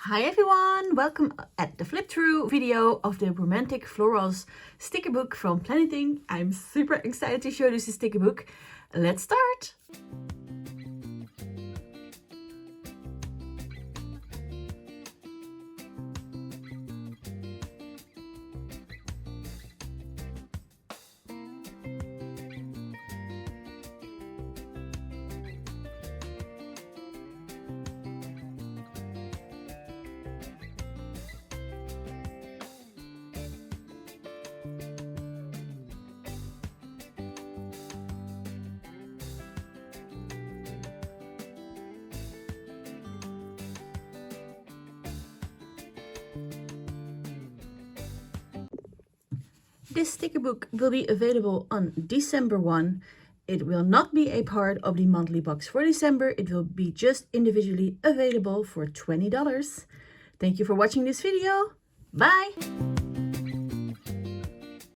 Hi everyone, welcome at the flip through video of the Romantic Florals sticker book from Planything. I'm super excited to show this sticker book. Let's start! This sticker book will be available on December 1. It will not be a part of the monthly box for December. It will be just individually available for $20. Thank you for watching this video. Bye!